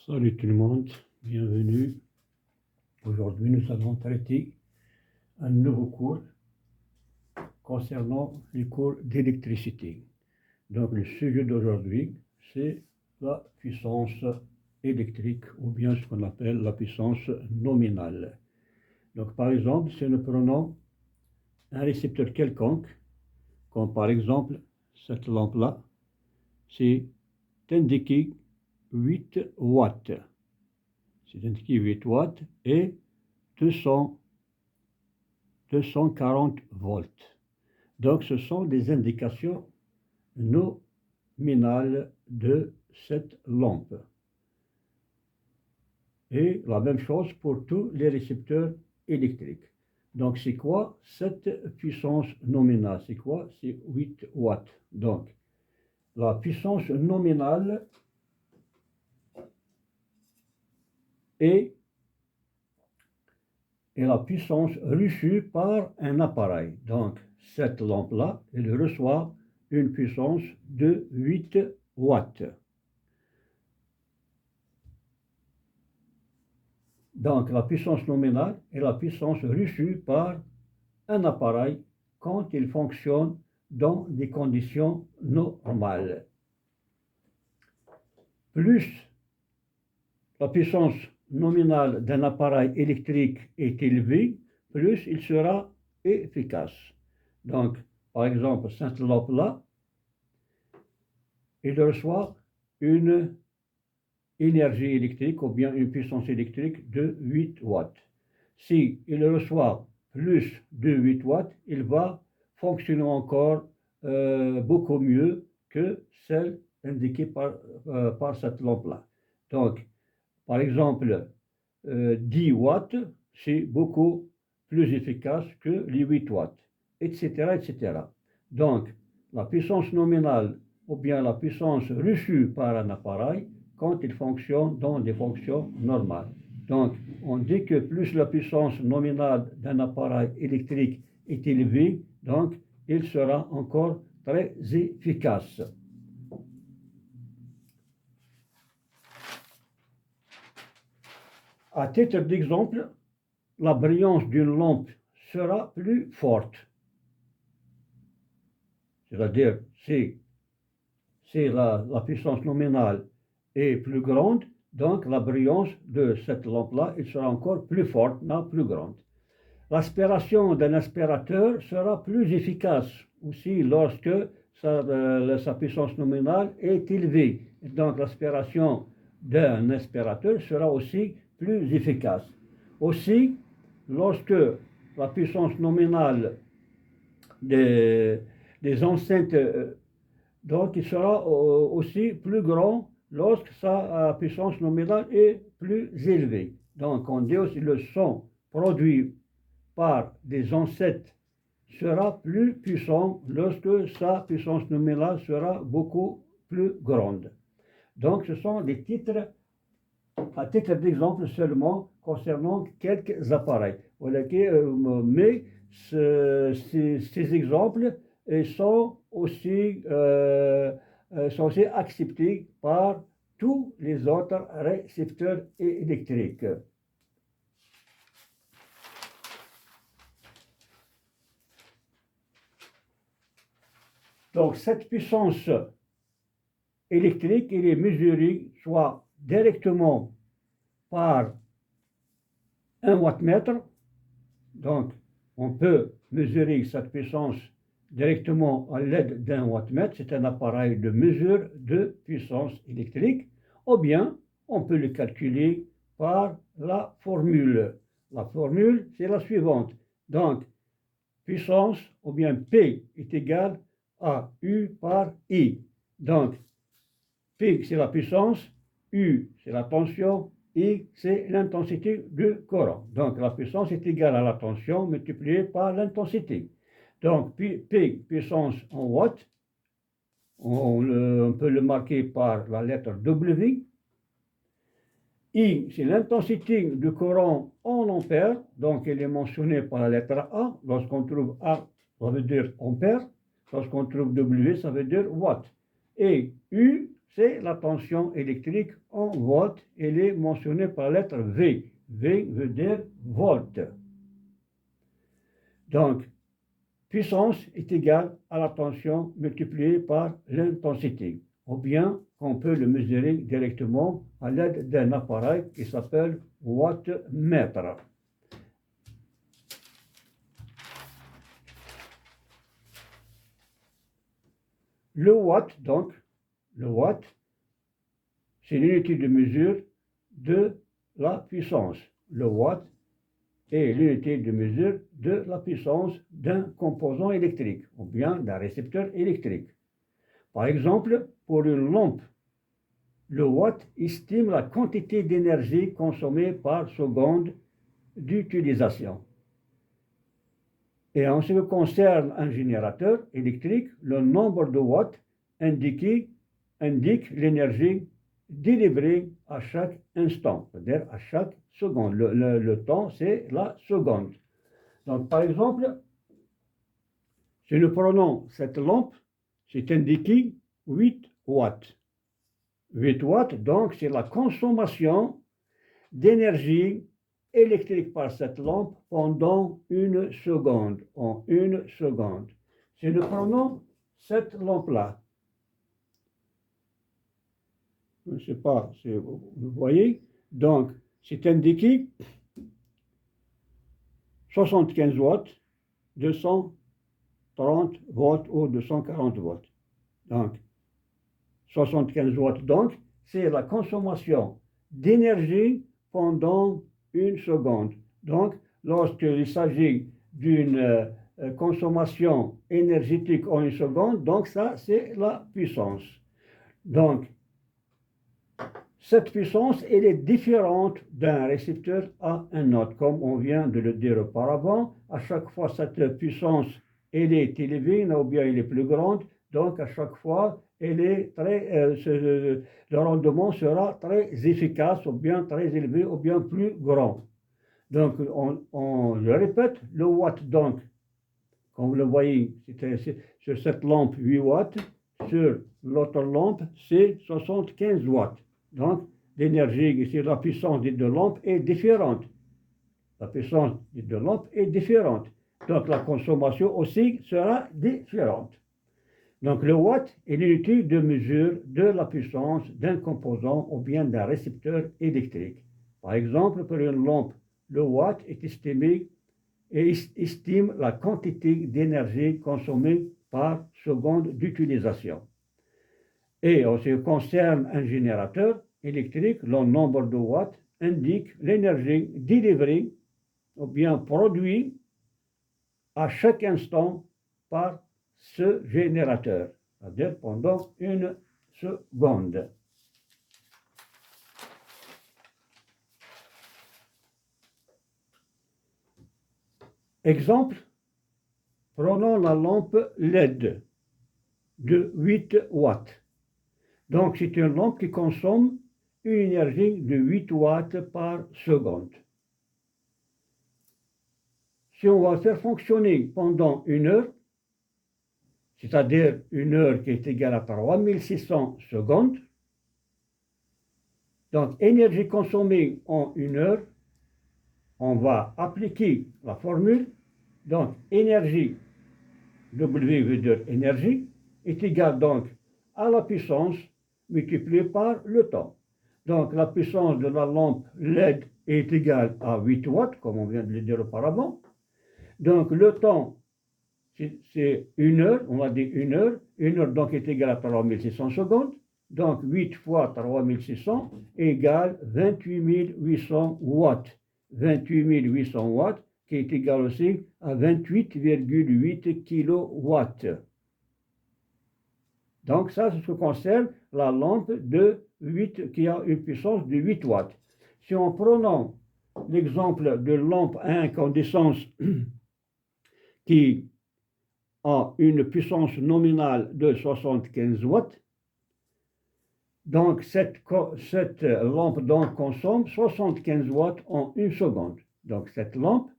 Salut tout le monde, bienvenue. Aujourd'hui, nous allons traiter un nouveau cours concernant les cours d'électricité. Donc, le sujet d'aujourd'hui, c'est la puissance électrique, ou bien ce qu'on appelle la puissance nominale. Donc, par exemple, si nous prenons un récepteur quelconque, comme par exemple cette lampe-là, c'est indiqué 8 watts. C'est indiqué 8 watts et 240 volts. Donc, ce sont des indications nominales de cette lampe. Et la même chose pour tous les récepteurs électriques. Donc, c'est quoi cette puissance nominale? C'est quoi? C'est 8 watts. Donc, la puissance nominale est la puissance reçue par un appareil. Donc, cette lampe-là, elle reçoit une puissance de 8 watts. Donc, la puissance nominale est la puissance reçue par un appareil quand il fonctionne dans des conditions normales. Plus la puissance nominale d'un appareil électrique est élevée, plus il sera efficace. Donc, par exemple, cette lampe-là, il reçoit une énergie électrique ou bien une puissance électrique de 8 watts. Si il reçoit plus de 8 watts, il va fonctionner encore beaucoup mieux que celle indiquée par cette lampe-là. Donc, par exemple, 10 watts, c'est beaucoup plus efficace que les 8 watts, etc., etc. Donc, la puissance nominale ou bien la puissance reçue par un appareil quand il fonctionne dans des fonctions normales. Donc, on dit que plus la puissance nominale d'un appareil électrique est élevée, donc il sera encore très efficace. À titre d'exemple, la brillance d'une lampe sera plus forte. C'est-à-dire, si la puissance nominale est plus grande, donc la brillance de cette lampe-là sera encore plus forte, non plus grande. L'aspiration d'un aspirateur sera plus efficace aussi lorsque sa puissance nominale est élevée. Donc l'aspiration d'un aspirateur sera aussi plus efficace. Aussi, lorsque la puissance nominale des enceintes, donc il sera aussi plus grand lorsque sa puissance nominale est plus élevée. Donc on dit aussi le son produit par des enceintes sera plus puissant lorsque sa puissance nominale sera beaucoup plus grande. Donc ce sont des titres, à titre d'exemple seulement, concernant quelques appareils. Mais ces exemples sont aussi acceptés par tous les autres récepteurs électriques. Donc cette puissance électrique, elle est mesurée soit directement par un wattmètre. Donc on peut mesurer cette puissance directement à l'aide d'un wattmètre. C'est un appareil de mesure de puissance électrique. Ou bien on peut le calculer par la formule. La formule, c'est la suivante. Donc puissance, ou bien P est égal à U par I. Donc, P c'est la puissance, U c'est la tension, I c'est l'intensité du courant. Donc, la puissance est égale à la tension multipliée par l'intensité. Donc, P puissance en watts, on peut le marquer par la lettre W. I, c'est l'intensité du courant en ampères, donc elle est mentionnée par la lettre A. Lorsqu'on trouve A, ça veut dire ampère. Lorsqu'on trouve W, ça veut dire watt. Et U, c'est la tension électrique en volts. Elle est mentionnée par la lettre V. V veut dire volt. Donc, puissance est égale à la tension multipliée par l'intensité. Ou bien, on peut le mesurer directement à l'aide d'un appareil qui s'appelle wattmètre. Le watt, donc, le watt, c'est l'unité de mesure de la puissance. Le watt est l'unité de mesure de la puissance d'un composant électrique ou bien d'un récepteur électrique. Par exemple, pour une lampe, le watt estime la quantité d'énergie consommée par seconde d'utilisation. Et en ce qui concerne un générateur électrique, le nombre de watts indique l'énergie délivrée à chaque instant, c'est-à-dire à chaque seconde. Le temps, c'est la seconde. Donc, par exemple, si nous prenons cette lampe, c'est indiqué 8 watts. 8 watts, donc, c'est la consommation d'énergie électrique par cette lampe pendant une seconde, en une seconde. Si nous prenons cette lampe-là, je ne sais pas si vous voyez, donc c'est indiqué 75 watts, 230 watts ou 240 watts. Donc 75 watts, donc c'est la consommation d'énergie pendant une seconde. Donc, lorsqu'il s'agit d'une consommation énergétique en une seconde, donc ça, c'est la puissance. Donc, cette puissance, elle est différente d'un récepteur à un autre. Comme on vient de le dire auparavant, à chaque fois, cette puissance, elle est élevée, ou bien elle est plus grande. Donc, à chaque fois, le rendement sera très efficace, ou bien très élevé, ou bien plus grand. Donc, on le répète, le watt, donc, comme vous le voyez, sur cette lampe 8 watts, sur l'autre lampe, c'est 75 watts. Donc, l'énergie, ici, la puissance des deux lampes est différente. La puissance des deux lampes est différente. Donc, la consommation aussi sera différente. Donc, le watt est l'unité de mesure de la puissance d'un composant ou bien d'un récepteur électrique. Par exemple, pour une lampe, le watt est estimé et estime la quantité d'énergie consommée par seconde d'utilisation. Et en ce qui concerne un générateur électrique, le nombre de watts indique l'énergie délivrée ou bien produite à chaque instant par ce générateur, c'est-à-dire pendant une seconde. Exemple, prenons la lampe LED de 8 watts. Donc, c'est une lampe qui consomme une énergie de 8 watts par seconde. Si on va faire fonctionner pendant une heure, c'est-à-dire une heure qui est égale à 3600 secondes, donc énergie consommée en une heure, on va appliquer la formule, donc énergie, W veut dire énergie, est égale donc à la puissance multipliée par le temps. Donc la puissance de la lampe LED est égale à 8 watts, comme on vient de le dire auparavant. Donc le temps, c'est une heure, on a dit une heure donc est égale à 3600 secondes. Donc 8 fois 3600 égale 28 800 watts. 28 800 watts qui est égal aussi à 28,8 kilowatts. Donc ça, c'est ce qui concerne la lampe de 8 qui a une puissance de 8 watts. Si on prend l'exemple de lampe à incandescence qui a une puissance nominale de 75 watts, donc cette lampe donc consomme 75 watts en une seconde. Donc cette lampe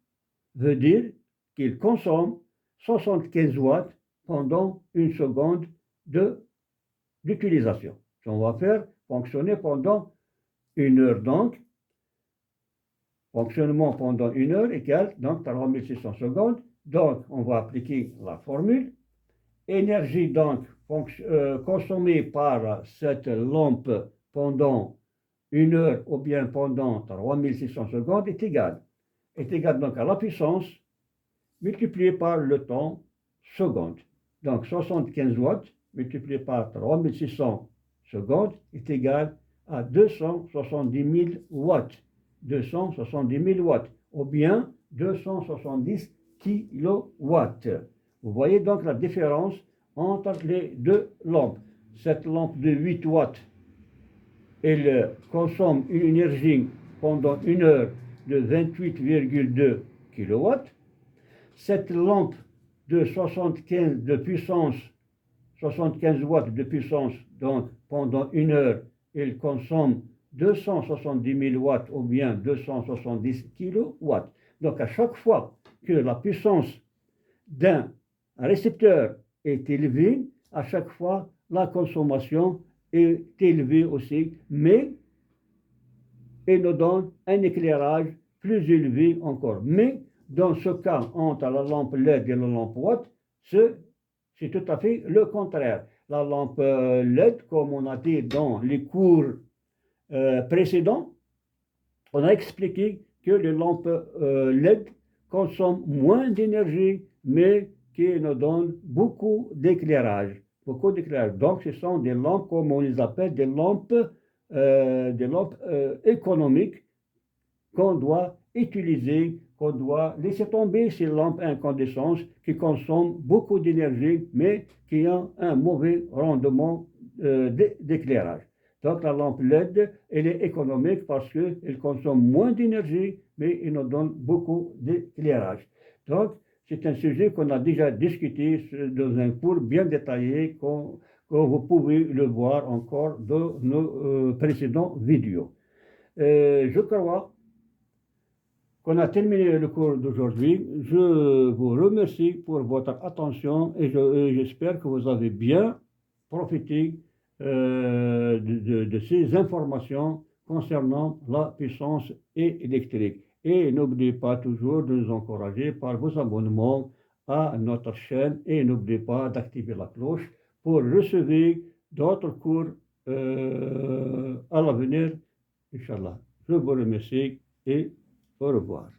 veut dire qu'il consomme 75 watts pendant une seconde d'utilisation. On va faire fonctionner pendant 1 heure donc. Fonctionnement pendant 1 heure égale donc 3600 secondes. Donc, on va appliquer la formule. Énergie donc consommée par cette lampe pendant 1 heure ou bien pendant 3600 secondes est égale donc à la puissance multipliée par le temps seconde. Donc 75 watts multiplié par 3600 secondes est égal à 270 000 watts. 270 000 watts ou bien 270 kilowatts. Vous voyez donc la différence entre les deux lampes. Cette lampe de 8 watts, elle consomme une énergie pendant 1 heure de 28,2 kW. Cette lampe de 75 de puissance, 75 watts de puissance, donc pendant 1 heure, elle consomme 270 000 watts ou bien 270 kilowatts. Donc à chaque fois que la puissance d'un récepteur est élevée, à chaque fois la consommation est élevée aussi, mais elle nous donne un éclairage plus élevé encore. Mais dans ce cas, entre la lampe LED et la lampe Watt, c'est tout à fait le contraire. La lampe LED, comme on a dit dans les cours précédents, on a expliqué que les lampes LED consomment moins d'énergie, mais qui nous donnent beaucoup d'éclairage. Donc, ce sont des lampes, comme on les appelle, des lampes économiques qu'on doit utiliser, qu'on doit laisser tomber ces lampes incandescentes qui consomment beaucoup d'énergie, mais qui ont un mauvais rendement d'éclairage. Donc la lampe LED, elle est économique parce qu'elle consomme moins d'énergie, mais elle nous donne beaucoup d'éclairage. Donc, c'est un sujet qu'on a déjà discuté dans un cours bien détaillé, que vous pouvez le voir encore dans nos précédentes vidéos. Je crois qu'on a terminé le cours d'aujourd'hui. Je vous remercie pour votre attention et j'espère que vous avez bien profité de ces informations concernant la puissance électrique. Et n'oubliez pas toujours de nous encourager par vos abonnements à notre chaîne et n'oubliez pas d'activer la cloche pour recevoir d'autres cours à l'avenir, Inch'Allah. Je vous remercie et au revoir.